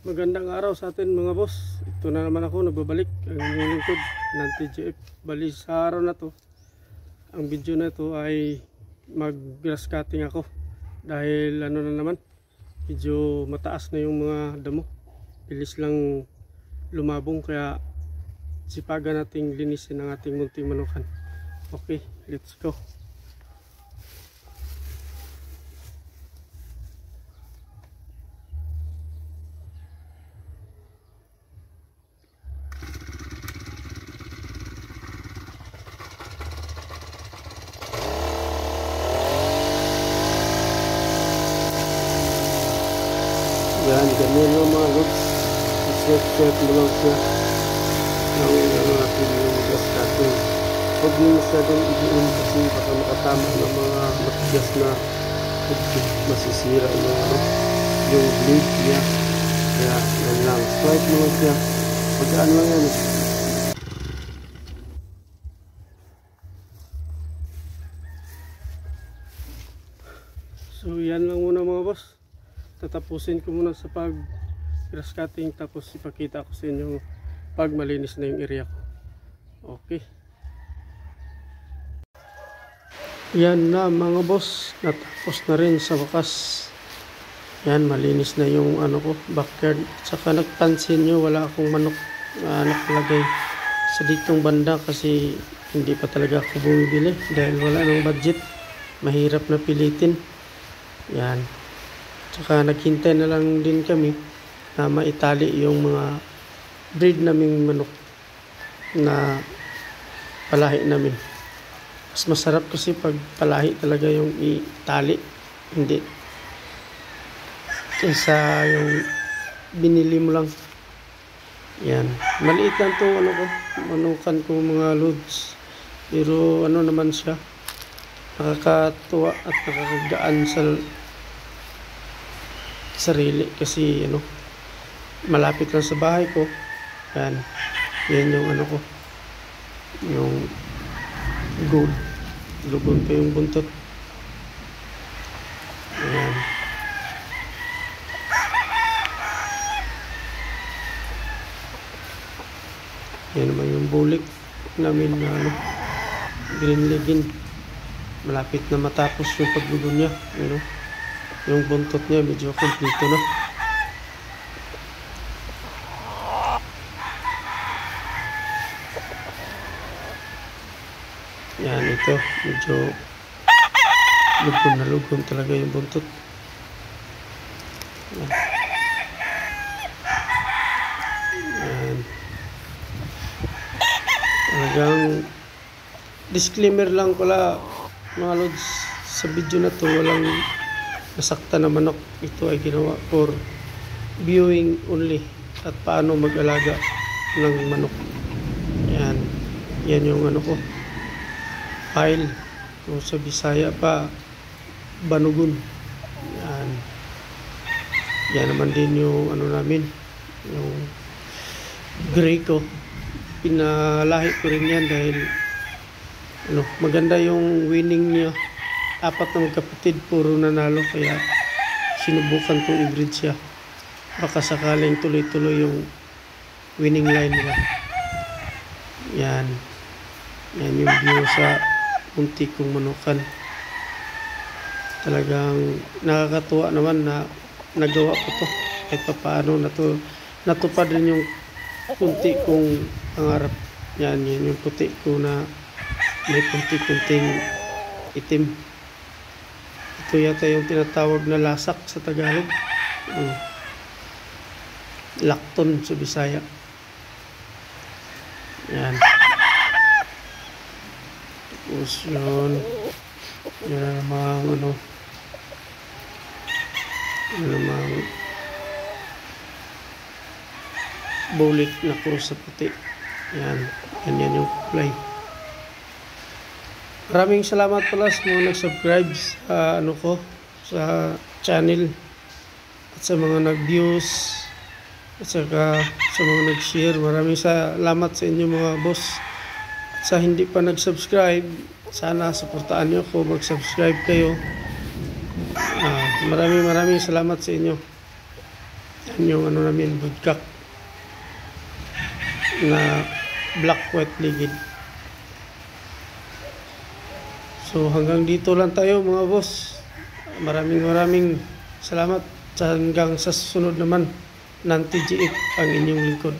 Magandang araw sa atin mga boss. Ito na naman ako nagbabalik ang inyong lingkod ng TGF. Bali sa araw na to, ang video na to ay mag grass cutting ako. Dahil ano na naman, medyo mataas na yung mga damo. Bilis lang lumabong kaya sipagan nating linisin ang ating munting manukan. Okay, let's go. Yan, ganyan yung mga looks. I-set mo lang siya ng natin yung grass cutting. Huwag yung masyadong i-diin kasi baka makatama ng mga matigas na masisira yung blade niya. Kaya yan lang, swipe mo lang siya. Pagkaan lang yan. So yan lang muna mga boss. Tatapusin ko muna sa pag grass cutting, tapos ipakita ko sa inyo pag malinis na yung area ko. Okay, yan na mga boss, natapos na rin sa wakas. Yan, malinis na yung ano ko, backyard. Saka nagpansin nyo, wala akong manok nakalagay sa ditong banda kasi hindi pa talaga ako bumibili dahil wala nang budget, mahirap na pilitin. Yan, saka naghintay na lang din kami na maitali yung mga breed naming manok na palahi namin. Mas masarap kasi pag palahi talaga yung itali, hindi kaysa yung binili mo lang. Yan, maliit lang to ano ko, manukan ko mga loads, pero ano naman siya, nakakatuwa at nakakagaan sa sarili kasi ano, malapit lang sa bahay ko. Yan, yan yung ano ko, yung gold, lugon pa yung buntot. Ayan, yan naman yung bulik namin na ano, green legin. Malapit na matapos yung paglugon niya, you know? Yung buntot niya medyo kompleto na. Yan, ito medyo lugon na lugon talaga yung buntot. Yan. Yan. Talagang disclaimer lang pala mga lods, sa video na to walang nasakta na manok. Ito ay ginawa for viewing only at paano mag-alaga ng manok. Yan, yan yung ano ko, file. Kung sa Bisaya pa, banugon. Yan, yan naman din yung ano namin, yung gray ko. Pinalahi ko rin yan dahil ano, maganda yung winning niya. Apat na magkapatid, puro nanalo, kaya sinubukan kong i-breed siya. Baka sakaling tuloy-tuloy yung winning line nila. Yan, yan yung view sa munti kong manukan. Talagang nakakatuwa naman na nagawa ko to kahit papaano. Natupad rin yung kunti kong pangarap. Yan, yan yung puti ko na may kunti-kunting itim. Ito yata yung tinatawag na lasak sa Tagalog. Lakton sa Bisaya. Yan. Tapos yun. Yan namang ano. Yan namang bulik na cross sa puti. Yan. Yan yung play. Maraming salamat pala sa mga nag-subscribe sa ano ko, sa channel, at sa mga nag-views, at saka sa mga nag-share. Maraming salamat sa inyo mga boss. At sa hindi pa nag-subscribe, sana suportaan nyo ako, mag-subscribe kayo. Maraming salamat sa inyo. Yan yung ano namin, woodcock na black white ligid. So hanggang dito lang tayo mga boss. Maraming salamat. Hanggang sa susunod naman ng TGF ang inyong lingkod.